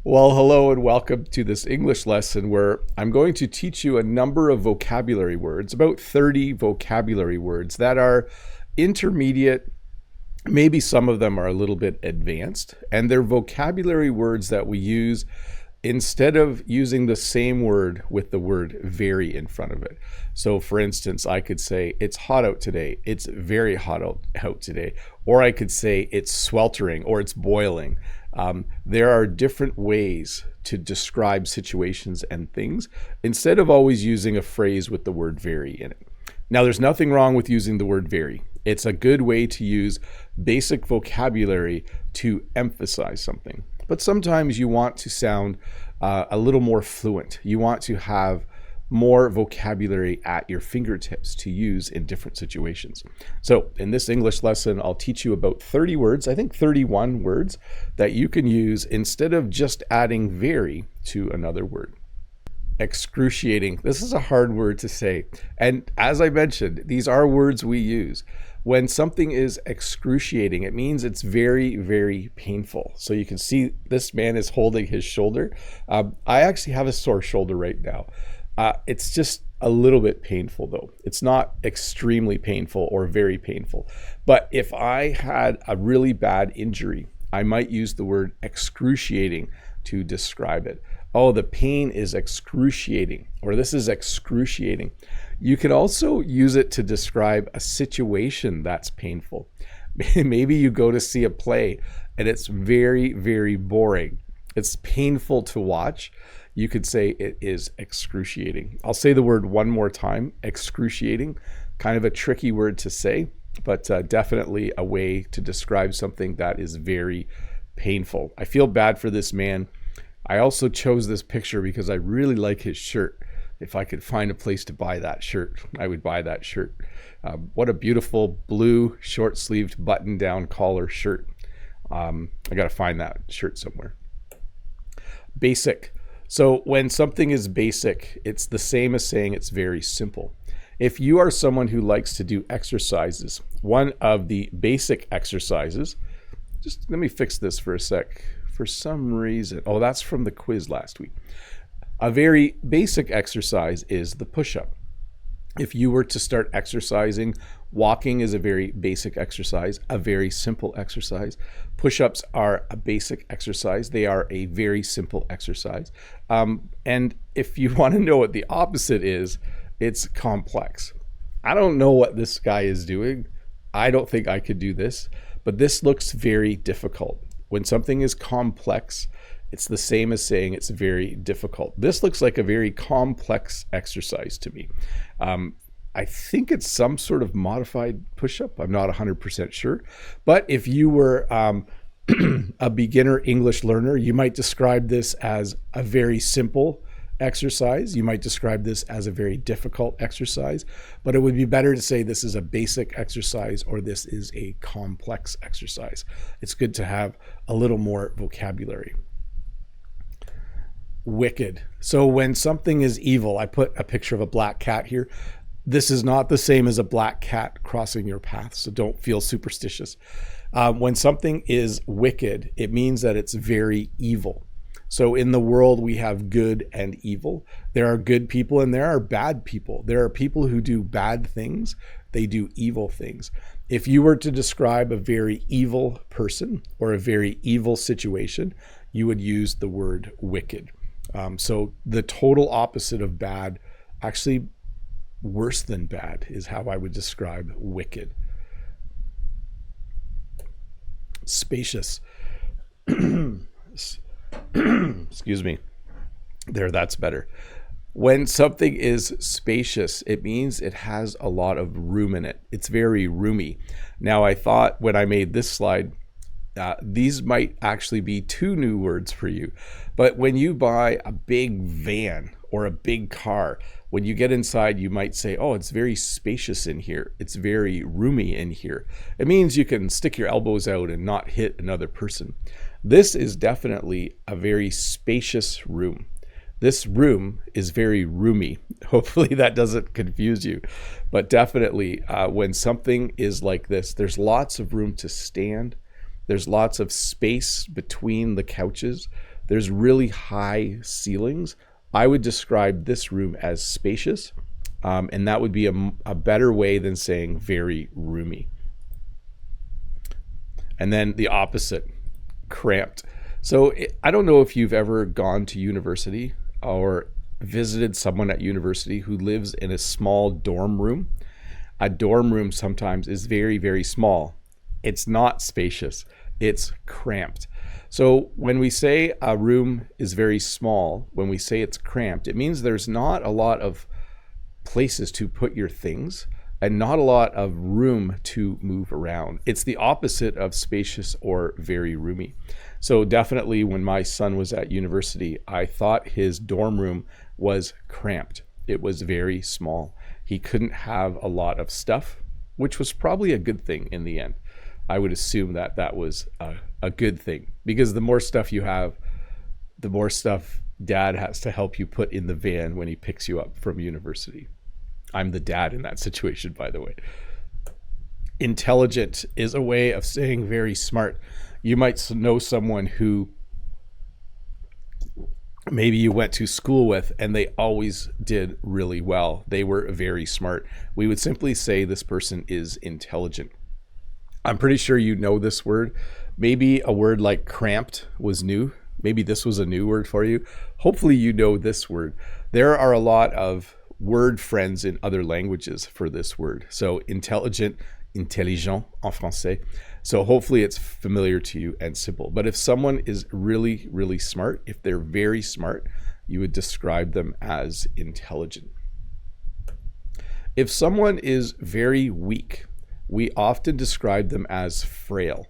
Well, hello and welcome to this English lesson where I'm going to teach you a number of vocabulary words, about 30 vocabulary words that are intermediate. Maybe some of them are a little bit advanced, and they're vocabulary words that we use instead of using the same word with the word very in front of it. So for instance, I could say it's hot out today. It's very hot out today. Or I could say it's sweltering or it's boiling. There are different ways to describe situations and things instead of always using a phrase with the word very in it. Now, there's nothing wrong with using the word very. It's a good way to use basic vocabulary to emphasize something. But sometimes you want to sound a little more fluent. You want to have more vocabulary at your fingertips to use in different situations. So in this English lesson, I'll teach you about 30 words, I think 31 words, that you can use instead of just adding very to another word. Excruciating. This is a hard word to say. And as I mentioned, these are words we use. When something is excruciating, it means it's very, very painful. So you can see this man is holding his shoulder. I actually have a sore shoulder right now. It's just a little bit painful though. It's not extremely painful or very painful. But if I had a really bad injury, I might use the word excruciating to describe it. Oh, the pain is excruciating, or this is excruciating. You can also use it to describe a situation that's painful. Maybe you go to see a play and it's very, very boring. It's painful to watch. You could say it is excruciating. I'll say the word one more time, excruciating. Kind of a tricky word to say, but definitely a way to describe something that is very painful. I feel bad for this man. I also chose this picture because I really like his shirt. If I could find a place to buy that shirt, I would buy that shirt. What a beautiful blue short-sleeved button-down collar shirt. I got to find that shirt somewhere. Basic. So when something is basic, it's the same as saying it's very simple. If you are someone who likes to do exercises, one of the basic exercises, just let me fix this for a sec. For some reason, oh, that's from the quiz last week. A very basic exercise is the push-up. If you were to start exercising, walking is a very basic exercise, a very simple exercise. Push-ups are a basic exercise. They are a very simple exercise. And if you want to know what the opposite is, it's complex. I don't know what this guy is doing. I don't think I could do this, but this looks very difficult. When something is complex, it's the same as saying it's very difficult. This looks like a very complex exercise to me. I think it's some sort of modified push-up. I'm not 100% sure. But if you were a beginner English learner, you might describe this as a very simple exercise. You might describe this as a very difficult exercise. But it would be better to say this is a basic exercise or this is a complex exercise. It's good to have a little more vocabulary. Wicked. So when something is evil, I put a picture of a black cat here. This is not the same as a black cat crossing your path, so don't feel superstitious. When something is wicked, it means that it's very evil. So in the world, we have good and evil. There are good people and there are bad people. There are people who do bad things. They do evil things. If you were to describe a very evil person or a very evil situation, you would use the word wicked. So the total opposite of bad, actually worse than bad, is how I would describe wicked. Spacious. Excuse me. There, that's better. When something is spacious, it means it has a lot of room in it. It's very roomy. Now, I thought when I made this slide, these might actually be two new words for you. But when you buy a big van or a big car, when you get inside, you might say, oh, it's very spacious in here. It's very roomy in here. It means you can stick your elbows out and not hit another person. This is definitely a very spacious room. This room is very roomy. Hopefully that doesn't confuse you. But definitely when something is like this, there's lots of room to stand. There's lots of space between the couches. there's really high ceilings. I would describe this room as spacious, and that would be a better way than saying very roomy. And then the opposite, cramped. So I don't know if you've ever gone to university or visited someone at university who lives in a small dorm room. A dorm room sometimes is very, very small. It's not spacious, it's cramped. So when we say a room is very small, when we say it's cramped, it means there's not a lot of places to put your things and not a lot of room to move around. It's the opposite of spacious or very roomy. So definitely when my son was at university, I thought his dorm room was cramped. It was very small. He couldn't have a lot of stuff, which was probably a good thing in the end. I would assume that that was a good thing, because the more stuff you have, the more stuff dad has to help you put in the van when he picks you up from university. I'm the dad in that situation, by the way. Intelligent is a way of saying very smart. You might know someone who maybe you went to school with and they always did really well. They were very smart. We would simply say this person is intelligent. I'm pretty sure you know this word. Maybe a word like cramped was new. Maybe this was a new word for you. Hopefully you know this word. There are a lot of word friends in other languages for this word. So intelligent, intelligent en français. So hopefully it's familiar to you and simple. But if someone is really, really smart, if they're very smart, you would describe them as intelligent. If someone is very weak, we often describe them as frail.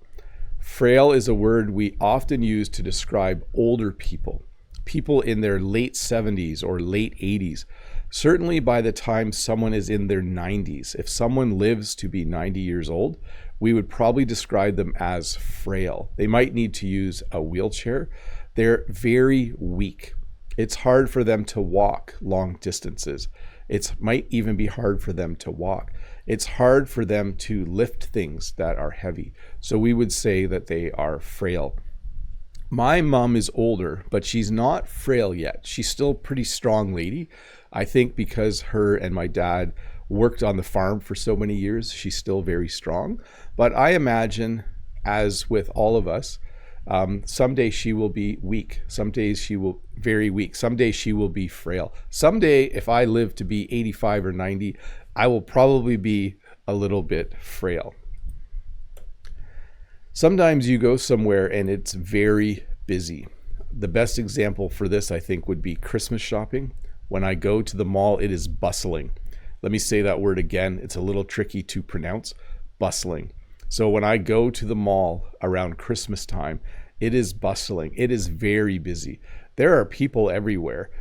Frail is a word we often use to describe older people, people in their late 70s or late 80s. Certainly by the time someone is in their 90s, if someone lives to be 90 years old, we would probably describe them as frail. They might need to use a wheelchair. They're very weak. It's hard for them to walk long distances. It might even be hard for them to walk. It's hard for them to lift things that are heavy. So we would say that they are frail. My mom is older, but she's not frail yet. She's still a pretty strong lady. I think because her and my dad worked on the farm for so many years, she's still very strong. But I imagine, as with all of us, someday she will be weak. Some days she will very weak. Someday she will be frail. Someday, if I live to be 85 or 90, I will probably be a little bit frail. Sometimes you go somewhere and it's very busy. The best example for this, I think, would be Christmas shopping. When I go to the mall, it is bustling. Let me say that word again. It's a little tricky to pronounce. Bustling. So when I go to the mall around Christmas time, it is bustling. It is very busy. There are people everywhere.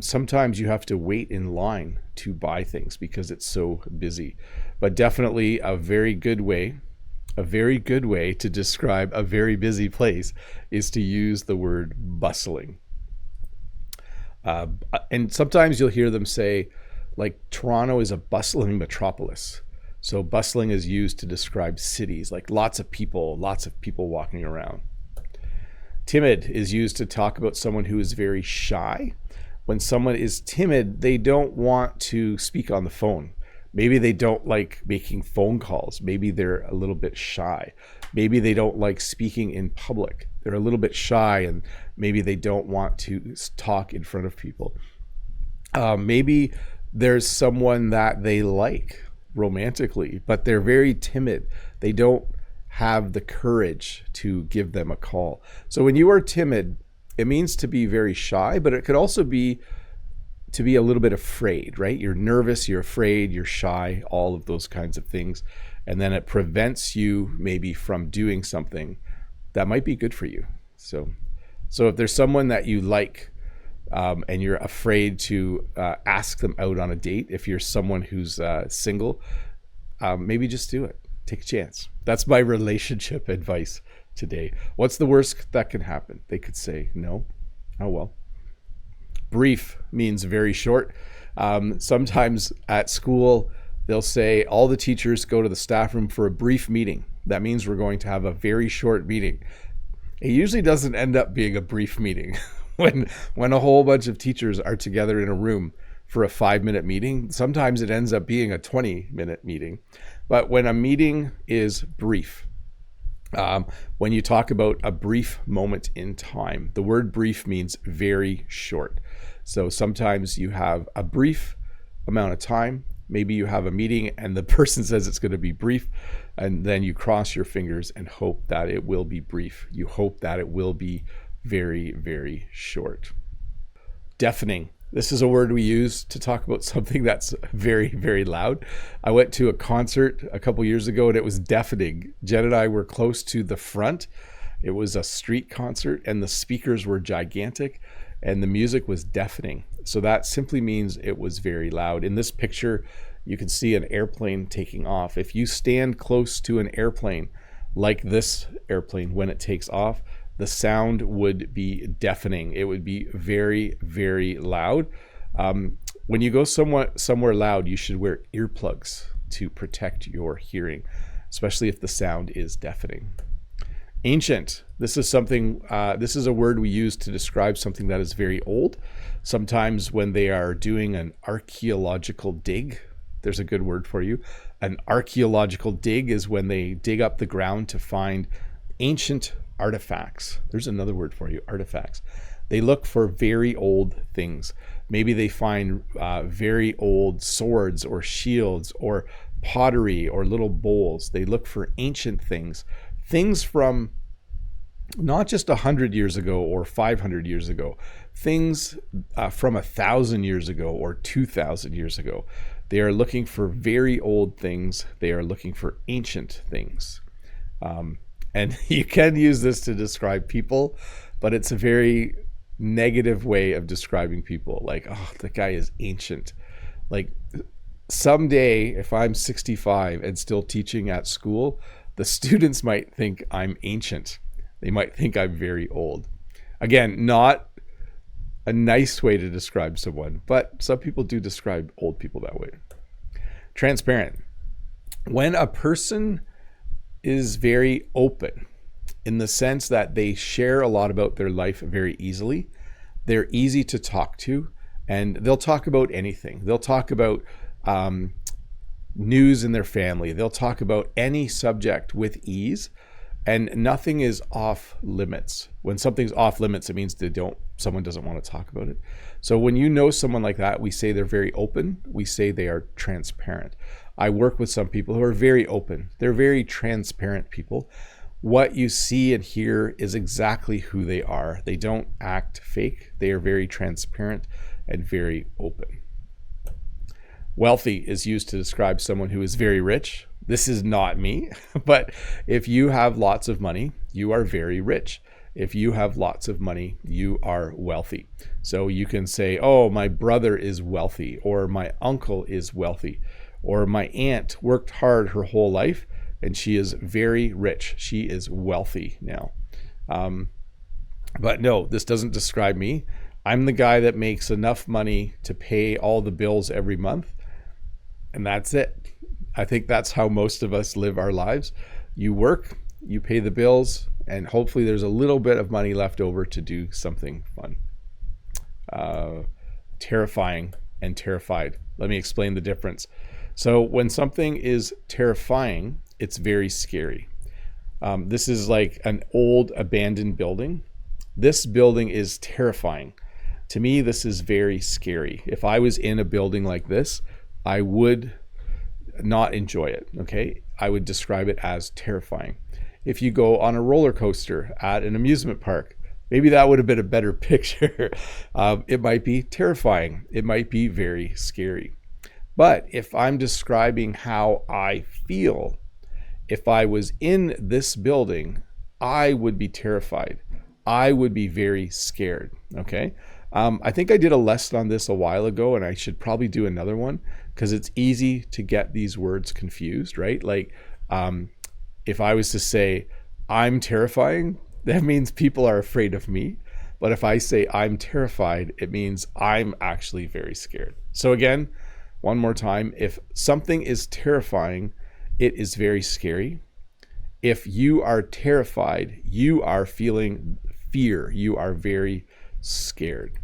Sometimes you have to wait in line to buy things because it's so busy. But definitely a very good way to describe a very busy place is to use the word bustling. And sometimes you'll hear them say, like, Toronto is a bustling metropolis. So bustling is used to describe cities, like lots of people walking around. Timid is used to talk about someone who is very shy. When someone is timid, they don't want to speak on the phone. Maybe they don't like making phone calls. Maybe they're a little bit shy. Maybe they don't like speaking in public. They're a little bit shy and maybe they don't want to talk in front of people. Maybe there's someone that they like romantically, but they're very timid. They don't have the courage to give them a call. So when you are timid, it means to be very shy, but it could also be to be a little bit afraid, right? You're nervous, you're afraid, you're shy, all of those kinds of things. And then it prevents you maybe from doing something that might be good for you. So if there's someone that you like, and you're afraid to ask them out on a date, if you're someone who's single, maybe just do it. Take a chance. That's my relationship advice today. What's the worst that can happen? They could say no. Oh well. Brief means very short. Sometimes at school, they'll say all the teachers go to the staff room for a brief meeting. That means we're going to have a very short meeting. It usually doesn't end up being a brief meeting. When a whole bunch of teachers are together in a room for a 5-minute meeting, sometimes it ends up being a 20-minute meeting. But when a meeting is brief, when you talk about a brief moment in time, the word brief means very short. So sometimes you have a brief amount of time. Maybe you have a meeting and the person says it's going to be brief, and then you cross your fingers and hope that it will be brief. You hope that it will be very, very short. Deafening. This is a word we use to talk about something that's very, very loud. I went to a concert a couple years ago and it was deafening. Jen and I were close to the front. It was a street concert and the speakers were gigantic and the music was deafening. So that simply means it was very loud. In this picture, you can see an airplane taking off. If you stand close to an airplane, like this airplane when it takes off, the sound would be deafening. It would be very, very loud. When you go somewhere loud, you should wear earplugs to protect your hearing, especially if the sound is deafening. Ancient. This is something. This is a word we use to describe something that is very old. Sometimes when they are doing an archaeological dig, there's a good word for you. An archaeological dig is when they dig up the ground to find ancient artifacts. There's another word for you, artifacts. They look for very old things. Maybe they find very old swords or shields or pottery or little bowls. They look for ancient things. Things from not just 100 years ago or 500 years ago. Things from 1,000 years ago or 2,000 years ago. They are looking for very old things. They are looking for ancient things. And you can use this to describe people, but it's a very negative way of describing people. Like, oh, the guy is ancient. Like someday, if I'm 65 and still teaching at school, the students might think I'm ancient. They might think I'm very old. Again, not a nice way to describe someone, but some people do describe old people that way. Transparent. When a person is very open in the sense that they share a lot about their life very easily. They're easy to talk to and they'll talk about anything. They'll talk about news in their family. They'll talk about any subject with ease and nothing is off limits. When something's off limits, it means someone doesn't want to talk about it. So when you know someone like that, we say they're very open. We say they are transparent. I work with some people who are very open. They're very transparent people. What you see and hear is exactly who they are. They don't act fake. They are very transparent and very open. Wealthy is used to describe someone who is very rich. This is not me, but if you have lots of money, you are very rich. If you have lots of money, you are wealthy. So you can say, oh, my brother is wealthy, or my uncle is wealthy, or my aunt worked hard her whole life and she is very rich. She is wealthy now. But no, this doesn't describe me. I'm the guy that makes enough money to pay all the bills every month. And that's it. I think that's how most of us live our lives. You work, you pay the bills, and hopefully there's a little bit of money left over to do something fun. Terrifying and terrified. Let me explain the difference. So when something is terrifying, it's very scary. This is like an old abandoned building. This building is terrifying. To me, this is very scary. If I was in a building like this, I would not enjoy it, okay? I would describe it as terrifying. If you go on a roller coaster at an amusement park, maybe that would have been a better picture. It might be terrifying. It might be very scary. But if I'm describing how I feel, if I was in this building, I would be terrified. I would be very scared, okay? I think I did a lesson on this a while ago, and I should probably do another one because it's easy to get these words confused, right? Like if I was to say, I'm terrifying, that means people are afraid of me. But if I say I'm terrified, it means I'm actually very scared. So again, one more time, if something is terrifying, it is very scary. If you are terrified, you are feeling fear. You are very scared.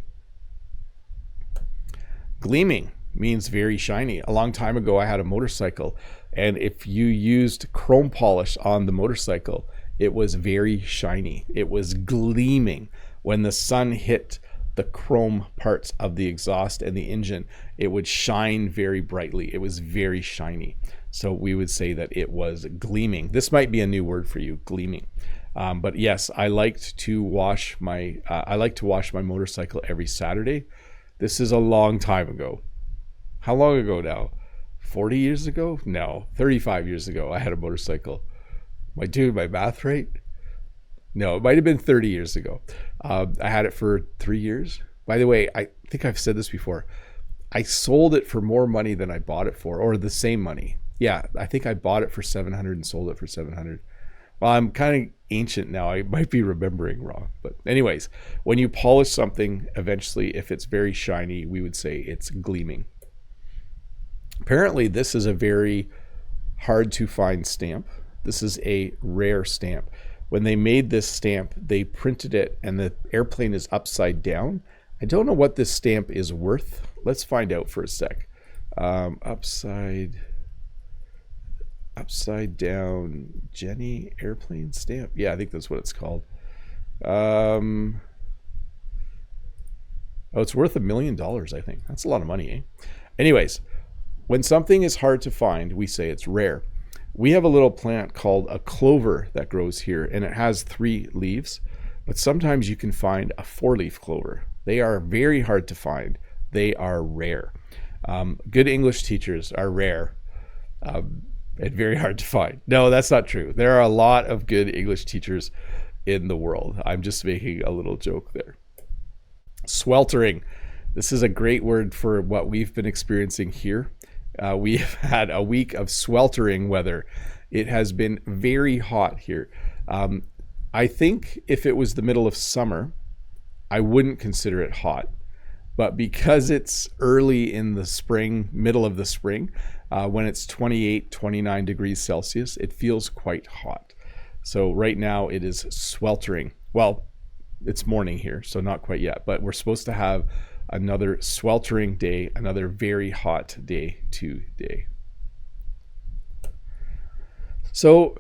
Gleaming means very shiny. A long time ago, I had a motorcycle, and if you used chrome polish on the motorcycle, it was very shiny. It was gleaming. When the sun hit the chrome parts of the exhaust and the engine, it would shine very brightly. It was very shiny. So we would say that it was gleaming. This might be a new word for you, gleaming. But yes, I like to wash my motorcycle every Saturday. This is a long time ago. How long ago now? 40 years ago? No, 35 years ago, I had a motorcycle. Am I doing my math right? No, it might have been 30 years ago. I had it for 3 years. By the way, I think I've said this before. I sold it for more money than I bought it for, or the same money. Yeah, I think I bought it for 700 and sold it for 700. Well, I'm kind of ancient now. I might be remembering wrong. But anyways, when you polish something, eventually, if it's very shiny, we would say it's gleaming. Apparently, this is a very hard to find stamp. This is a rare stamp. When they made this stamp, they printed it and the airplane is upside down. I don't know what this stamp is worth. Let's find out for a sec. Upside down Jenny airplane stamp. Yeah, I think that's what it's called. Oh, it's worth $1 million, I think. That's a lot of money, eh? Anyways, when something is hard to find, we say it's rare. We have a little plant called a clover that grows here, and it has 3 leaves, but sometimes you can find a 4-leaf clover. They are very hard to find. They are rare. Good English teachers are rare and very hard to find. No, that's not true. There are a lot of good English teachers in the world. I'm just making a little joke there. Sweltering. This is a great word for what we've been experiencing here. We have had a week of sweltering weather. It has been very hot here. I think if it was the middle of summer, I wouldn't consider it hot. But because it's early in the spring, middle of the spring, when it's 28, 29 degrees Celsius, it feels quite hot. So right now it is sweltering. Well, it's morning here, so not quite yet, but we're supposed to have another sweltering day, another very hot day today. So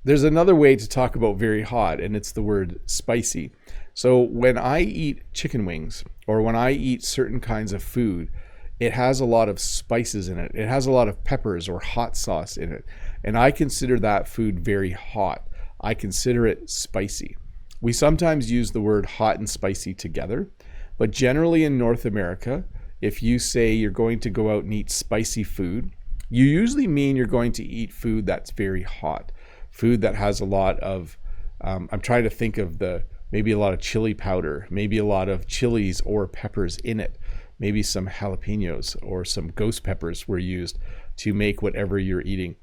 there's another way to talk about very hot, and it's the word spicy. So when I eat chicken wings or when I eat certain kinds of food, it has a lot of spices in it. It has a lot of peppers or hot sauce in it. And I consider that food very hot. I consider it spicy. We sometimes use the word hot and spicy together, but generally in North America, if you say you're going to go out and eat spicy food, you usually mean you're going to eat food that's very hot, food that has a lot of, I'm trying to think of maybe a lot of chili powder, maybe a lot of chilies or peppers in it, maybe some jalapenos or some ghost peppers were used to make whatever you're eating.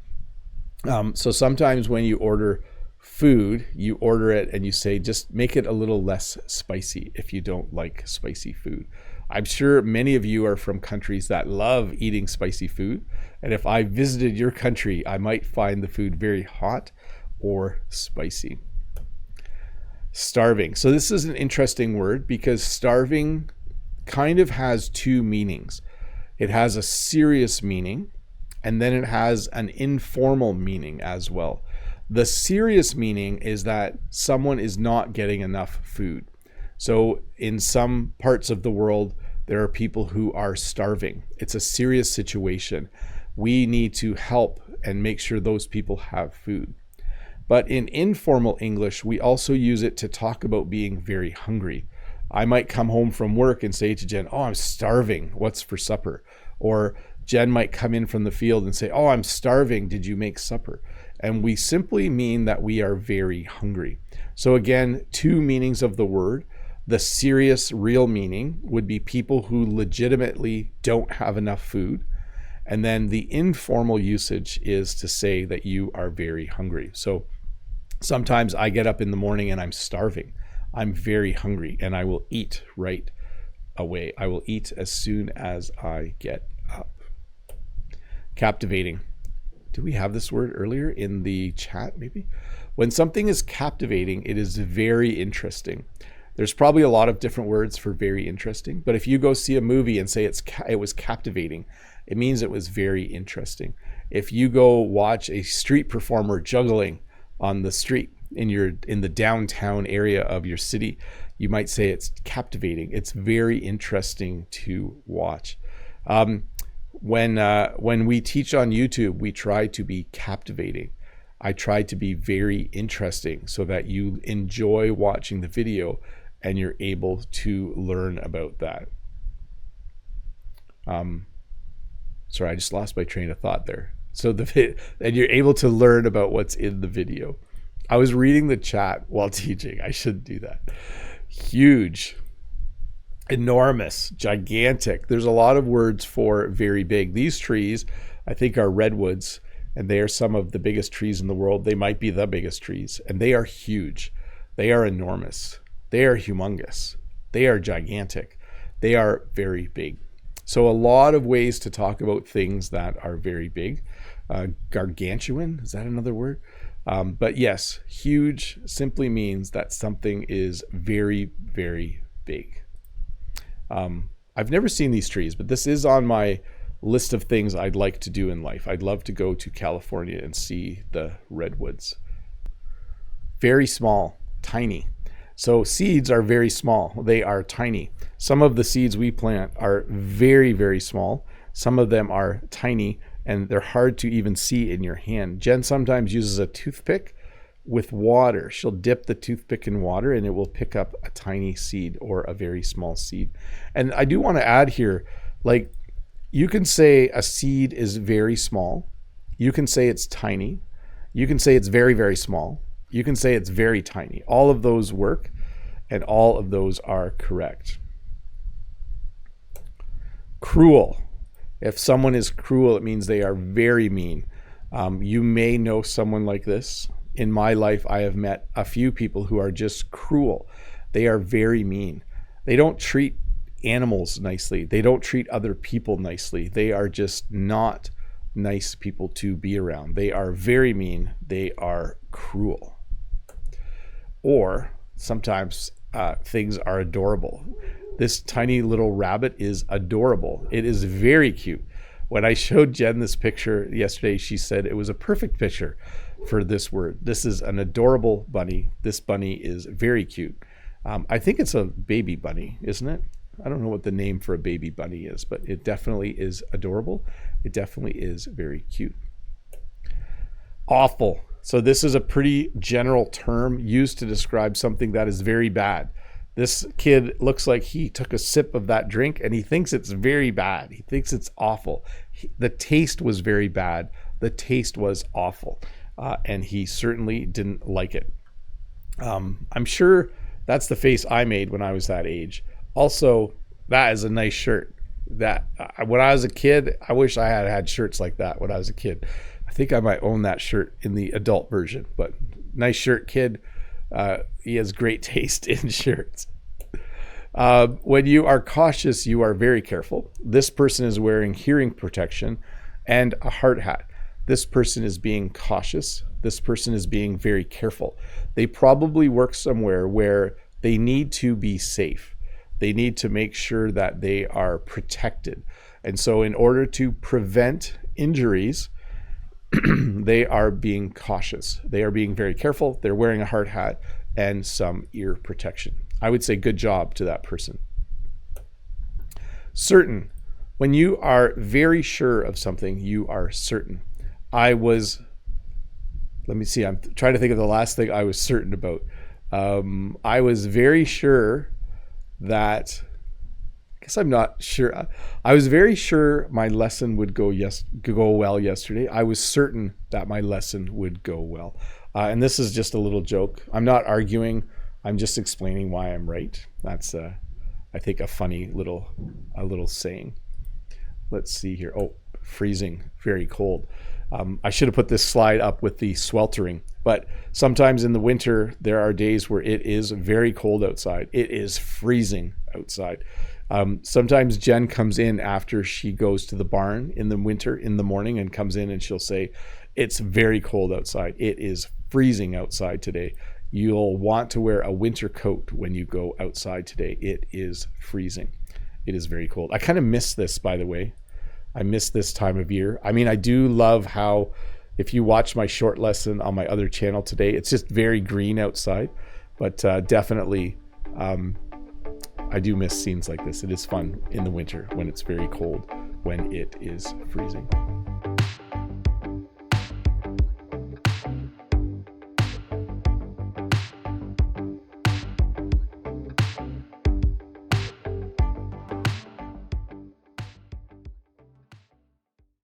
So sometimes when you order food, you order it and you say, just make it a little less spicy if you don't like spicy food. I'm sure many of you are from countries that love eating spicy food. And if I visited your country, I might find the food very hot or spicy. Starving. So this is an interesting word because starving kind of has 2 meanings. It has a serious meaning, and then it has an informal meaning as well. The serious meaning is that someone is not getting enough food. So in some parts of the world, there are people who are starving. It's a serious situation. We need to help and make sure those people have food. But in informal English, we also use it to talk about being very hungry. I might come home from work and say to Jen, oh, I'm starving. What's for supper? Or Jen might come in from the field and say, oh, I'm starving. Did you make supper? And we simply mean that we are very hungry. So again, 2 meanings of the word. The serious, real meaning would be people who legitimately don't have enough food. And then the informal usage is to say that you are very hungry. So sometimes I get up in the morning and I'm starving. I'm very hungry and I will eat right away. I will eat as soon as I get up. Captivating. Do we have this word earlier in the chat maybe? When something is captivating, it is very interesting. There's probably a lot of different words for very interesting, but if you go see a movie and say it was captivating, it means it was very interesting. If you go watch a street performer juggling on the street in the downtown area of your city, you might say it's captivating. It's very interesting to watch. When we teach on YouTube, we try to be captivating. I try to be very interesting so that you enjoy watching the video and you're able to learn about that. Sorry, I just lost my train of thought there. So and you're able to learn about what's in the video. I was reading the chat while teaching. I shouldn't do that. Huge, enormous, gigantic. There's a lot of words for very big. These trees, I think, are redwoods, and they are some of the biggest trees in the world. They might be the biggest trees, and they are huge. They are enormous. They are humongous. They are gigantic. They are very big. So a lot of ways to talk about things that are very big. Gargantuan, is that another word? But yes, huge simply means that something is very, very big. I've never seen these trees, but this is on my list of things I'd like to do in life. I'd love to go to California and see the redwoods. Very small, tiny. So seeds are very small. They are tiny. Some of the seeds we plant are very, very small. Some of them are tiny, and they're hard to even see in your hand. Jen sometimes uses a toothpick with water. She'll dip the toothpick in water and it will pick up a tiny seed or a very small seed. And I do want to add here, like, you can say a seed is very small. You can say it's tiny. You can say it's very, very small. You can say it's very tiny. All of those work, and all of those are correct. Cruel. If someone is cruel, it means they are very mean. You may know someone like this. In my life, I have met a few people who are just cruel. They are very mean. They don't treat animals nicely. They don't treat other people nicely. They are just not nice people to be around. They are very mean. They are cruel. Or sometimes things are adorable. This tiny little rabbit is adorable. It is very cute. When I showed Jen this picture yesterday, she said it was a perfect picture for this word. This is an adorable bunny. This bunny is very cute. I think it's a baby bunny, isn't it? I don't know what the name for a baby bunny is, but it definitely is adorable. It definitely is very cute. Awful. So this is a pretty general term used to describe something that is very bad. This kid looks like he took a sip of that drink and he thinks it's very bad. He thinks it's awful. The taste was very bad. The taste was awful. And he certainly didn't like it. I'm sure that's the face I made when I was that age. Also, that is a nice shirt. That when I was a kid, I wish I had shirts like that when I was a kid. I think I might own that shirt in the adult version, but nice shirt, kid. He has great taste in shirts. When you are cautious, you are very careful. This person is wearing hearing protection and a hard hat. This person is being cautious. This person is being very careful. They probably work somewhere where they need to be safe. They need to make sure that they are protected. And so in order to prevent injuries, they are being cautious. They are being very careful. They're wearing a hard hat and some ear protection. I would say good job to that person. Certain. When you are very sure of something, you are certain. Let me see, I'm trying to think of the last thing I was certain about. I was very sure that, I guess I'm not sure. I was very sure my lesson would go well yesterday. I was certain that my lesson would go well. And this is just a little joke. I'm not arguing. I'm just explaining why I'm right. That's, I think, a funny little saying. Let's see here. Oh, freezing, very cold. I should have put this slide up with the sweltering, but sometimes in the winter, there are days where it is very cold outside. It is freezing outside. Sometimes Jen comes in after she goes to the barn in the winter in the morning and comes in and she'll say, It's very cold outside. It is freezing outside today. You'll want to wear a winter coat when you go outside today. It is freezing. It is very cold. I kind of miss this, by the way. I miss this time of year. I mean, I do love how, if you watch my short lesson on my other channel today, it's just very green outside. But definitely, I do miss scenes like this. It is fun in the winter when it's very cold, when it is freezing.